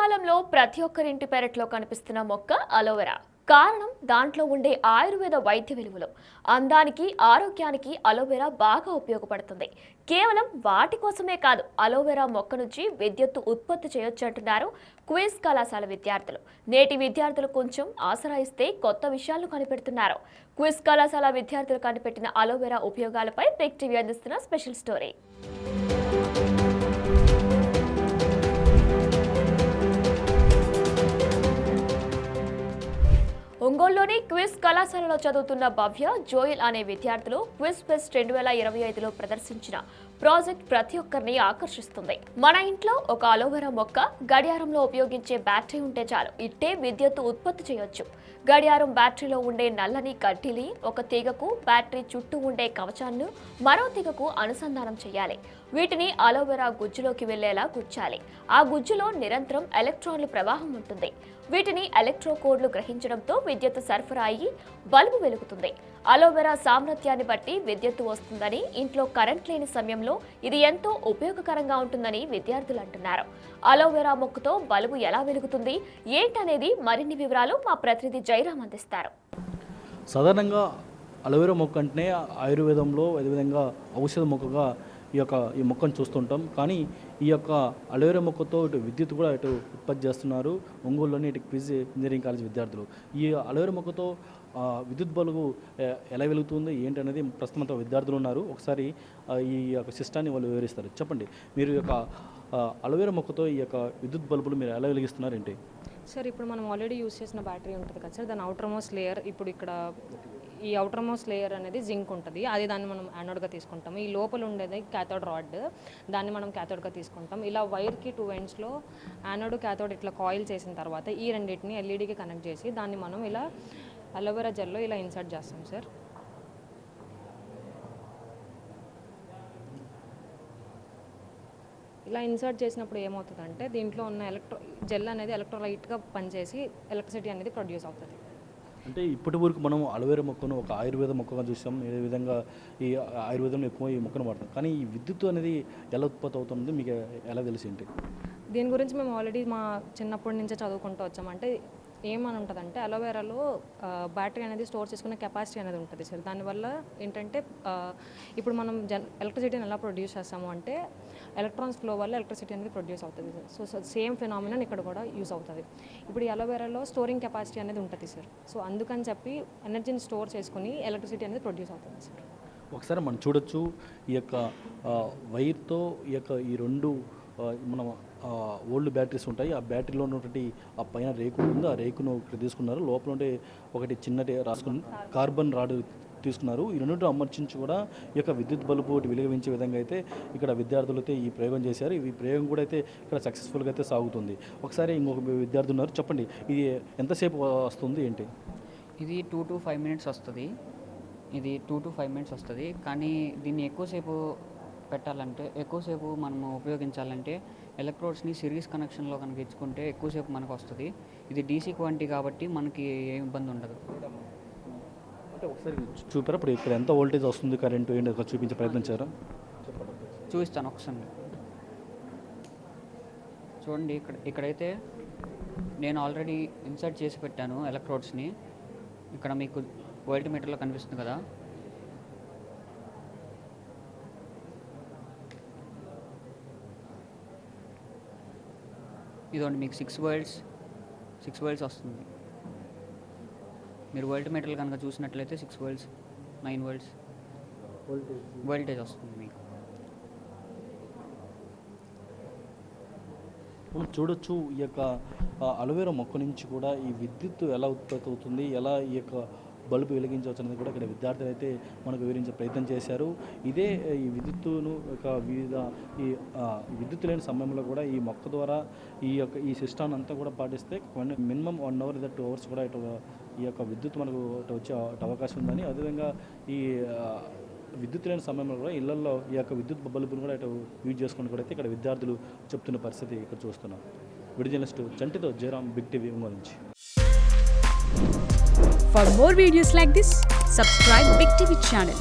కాలంలో ప్రతి ఒక్కరింటి పెరట్లో కనిపిస్తున్న మొక్క అలోవెరా. కారణం దాంట్లో ఉండే ఆయుర్వేద వైద్య విలువలు. అందానికి ఆరోగ్యానికి అలోవెరా బాగా ఉపయోగపడుతుంది. కేవలం వాటి కోసమే కాదు, అలోవెరా మొక్క నుంచి విద్యుత్తు ఉత్పత్తి చేయొచ్చు అంటున్నారు క్విజ్ కళాశాల విద్యార్థులు. నేటి విద్యార్థులు కొంచెం ఆసరా ఇస్తే కొత్త విషయాలు కనిపెడుతున్నారు. క్విజ్ కళాశాల విద్యార్థులు కనిపెట్టిన అలోవెరా ఉపయోగాలపై బిగ్ టీవీ అందిస్తున్న స్పెషల్ స్టోరీ. ఒంగోలులోని క్విజ్ కళాశాలలో చదువుతున్న భవ్య, జోయల్ అనే విద్యార్థులు క్విజ్ ఫెస్ట్ 2025లో ప్రదర్శించిన ప్రాజెక్ట్ ప్రతి ఒక్కరిని ఆకర్షిస్తుంది. మన ఇంట్లో ఒక అలోవెరా మొక్క, గడియారంలో ఉపయోగించే బ్యాటరీ ఉంటే చాలు, ఇట్టే విద్యుత్తు ఉత్పత్తి చేయొచ్చు. గడియారం బ్యాటరీలో ఉండే నల్లని కడ్డీని ఒక తీగకు, బ్యాటరీ చుట్టూ ఉండే కవచాన్ని మరో తీగకు అనుసంధానం చేయాలి. వీటిని అలోవెరా గుజ్జులోకి వెళ్లేలా గుచ్చాలి. ఆ గుజ్జులో నిరంతరం ఎలక్ట్రాన్ల ప్రవాహం ఉంటుంది. వీటిని ఎలక్ట్రోకోడ్లు గ్రహించడంతో విద్యుత్ సరఫరా అయ్యి బల్బు వెలుగుతుంది. అలోవెరా సామర్థ్యాన్ని బట్టి విద్యుత్తు వస్తుందని, ఇంట్లో కరెంట్ లేని సమయంలో ఇది ఎంతో ఉపయోగకరంగా ఉంటుందని విద్యార్థులు అంటున్నారు. అలోవెరా మొక్కతో బల్బు ఎలా వెలుగుతుంది ఏంటనేది మరిన్ని వివరాలు మా ప్రతినిధి జయరామ్ అందిస్తారు. సాధారణంగా అలోవెరా మొక్క అంటే ఆయుర్వేదంలో అదేవిధంగా ఔషధ మొక్కగా ఈ మొక్కను చూస్తుంటాం. కానీ ఈ యొక్క అలోవెరా మొక్కతో ఇటు విద్యుత్ కూడా ఇటు ఉత్పత్తి చేస్తున్నారు ఒంగోలులోని ఇటు క్విజ్ ఇంజనీరింగ్ కాలేజ్ విద్యార్థులు. ఈ అలోవెరా మొక్కతో విద్యుత్ బల్బు ఎలా వెలుగుతుంది ఏంటనేది ప్రస్తుతం విద్యార్థులు ఉన్నారు. ఒకసారి ఈ యొక్క సిస్టాన్ని వాళ్ళు వివరిస్తారు. చెప్పండి, మీరు ఈ యొక్క అలోవెరా మొక్కతో ఈ యొక్క విద్యుత్ బల్బులు మీరు ఎలా వెలిగిస్తున్నారు ఏంటి? సార్, ఇప్పుడు మనం ఆల్రెడీ యూస్ చేసిన బ్యాటరీ ఉంటుంది కదా సార్, దాని అవుటర్ మోస్ట్ లేయర్, ఇప్పుడు ఇక్కడ ఈ అవుటర్ మోస్ట్ లేయర్ అనేది జింక్ ఉంటుంది. అది దాన్ని మనం యానోడ్గా తీసుకుంటాము. ఈ లోపల ఉండేది క్యాథోడ్ రాడ్, దాన్ని మనం క్యాథోడ్గా తీసుకుంటాం. ఇలా వైర్కి 2 ఎండ్స్లో యానోడ్ క్యాథోడ్ ఇట్లా కాయిల్ చేసిన తర్వాత ఈ రెండింటిని ఎల్ఈడికి కనెక్ట్ చేసి దాన్ని మనం ఇలా అలోవెరా జెల్లో ఇలా ఇన్సర్ట్ చేస్తాం సార్. ఇలా ఇన్సర్ట్ చేసినప్పుడు ఏమవుతుందంటే దీంట్లో ఉన్న జెల్ అనేది ఎలక్ట్రోలైట్గా పనిచేసి ఎలక్ట్రిసిటీ అనేది ప్రొడ్యూస్ అవుతుంది. అంటే ఇప్పటి వరకు మనం అలోవెరా మొక్కను ఒక ఆయుర్వేద మొక్కగా చూసాం. ఏ విధంగా ఈ ఆయుర్వేదంలో ఎక్కువ ఈ మొక్కను వాడతాం. కానీ ఈ విద్యుత్ అనేది ఎలా ఉత్పత్తి అవుతుంది మీకు ఎలా తెలిసి ఏంటి? దీని గురించి మేము ఆల్రెడీ మా చిన్నప్పటి నుంచే చదువుకుంటూ వచ్చామంటే ఏమని ఉంటుందంటే అలోవెరాలో బ్యాటరీ అనేది స్టోర్ చేసుకునే కెపాసిటీ అనేది ఉంటుంది సార్. దానివల్ల ఏంటంటే ఇప్పుడు మనం ఎలక్ట్రిసిటీని ఎలా ప్రొడ్యూస్ చేస్తాము అంటే ఎలక్ట్రాన్స్ ఫ్లో వల్ల ఎలక్ట్రిసిటీ అనేది ప్రొడ్యూస్ అవుతుంది సార్. సో సేమ్ ఫినామినన్ ఇక్కడ కూడా యూస్ అవుతుంది. ఇప్పుడు ఈ అలోవెరాలో స్టోరింగ్ కెపాసిటీ అనేది ఉంటుంది సార్. సో అందుకని చెప్పి ఎనర్జీని స్టోర్ చేసుకుని ఎలక్ట్రిసిటీ అనేది ప్రొడ్యూస్ అవుతుంది సార్. ఒకసారి మనం చూడొచ్చు ఈ యొక్క వైర్తో ఈ రెండు మనం ఓల్డ్ బ్యాటరీస్ ఉంటాయి. ఆ బ్యాటరీలో ఉన్నటువంటి ఆ పైన రేకు ఉంది. ఆ రేకును ఇక్కడ తీసుకున్నారు. లోపల ఉంటే ఒకటి చిన్నటి రాసుకుని కార్బన్ రాడ్ తీసుకున్నారు. ఈ రెండు అమర్చించి కూడా ఈ యొక్క విద్యుత్ బల్బు వెలిగించే విధంగా అయితే ఇక్కడ విద్యార్థులు అయితే ఈ ప్రయోగం చేశారు. ఈ ప్రయోగం కూడా అయితే ఇక్కడ సక్సెస్ఫుల్గా అయితే సాగుతుంది. ఒకసారి ఇంకొక విద్యార్థి ఉన్నారు. చెప్పండి, ఇది ఎంతసేపు వస్తుంది ఏంటి? ఇది 2 to 5 minutes వస్తుంది. ఇది 2 to 5 minutes వస్తుంది. కానీ దీన్ని ఎక్కువసేపు పెట్టాలంటే, ఎక్కువసేపు మనము ఉపయోగించాలంటే ఎలక్ట్రోడ్స్ని సిరీస్ కనెక్షన్లో కనుక ఇచ్చుకుంటే ఎక్కువసేపు మనకు వస్తుంది. ఇది డీసీ క్వాంటిటీ కాబట్టి మనకి ఏం ఇబ్బంది ఉండదు. అంటే ఒకసారి చూపారా ఇప్పుడు ఇక్కడ ఎంత వోల్టేజ్ వస్తుంది, కరెంటు ఏంటి చూపించే ప్రయత్నించారా? చూపిస్తాను ఒకసారి. చూడండి, ఇక్కడైతే నేను ఆల్రెడీ ఇన్సర్ట్ చేసి పెట్టాను ఎలక్ట్రోడ్స్ని. ఇక్కడ మీకు వోల్ట్ మీటర్లో కనిపిస్తుంది కదా. ఇదిగోండి, మీకు 6 వోల్ట్స్ వస్తుంది. మీరు వోల్ట్ మీటర్లు కనుక చూసినట్లయితే 6 వోల్ట్స్ 9 వోల్ట్స్ వోల్టేజ్ వస్తుంది మీకు. మనం చూడొచ్చు ఈ యొక్క అలోవెరా మొక్క నుంచి కూడా ఈ విద్యుత్ ఎలా ఉత్పత్తి అవుతుంది, ఎలా ఈ యొక్క బల్బు వెలిగించవచ్చు అనేది కూడా ఇక్కడ విద్యార్థులు అయితే మనకు వివరించే ప్రయత్నం చేశారు. ఇదే ఈ విద్యుత్తును వివిధ ఈ విద్యుత్ లేని సమయంలో కూడా ఈ మొక్క ద్వారా ఈ సిస్టమ్ అంతా కూడా పాటిస్తే మినిమం 1 hour లేదా 2 hours కూడా ఇటు ఈ యొక్క విద్యుత్ మనకు వచ్చే అవకాశం ఉందని, అదేవిధంగా ఈ విద్యుత్ లేని సమయంలో కూడా ఇళ్లలో ఈ యొక్క విద్యుత్ బల్బును కూడా ఇటు యూజ్ చేసుకుని కూడా అయితే ఇక్కడ విద్యార్థులు చెప్తున్న పరిస్థితి ఇక్కడ చూస్తున్నాం. వీడియో జర్నలిస్ట్ చంటితో జయరామ్, బిగ్ టీవీ నుంచి. For more videos like this, subscribe Big TV channel.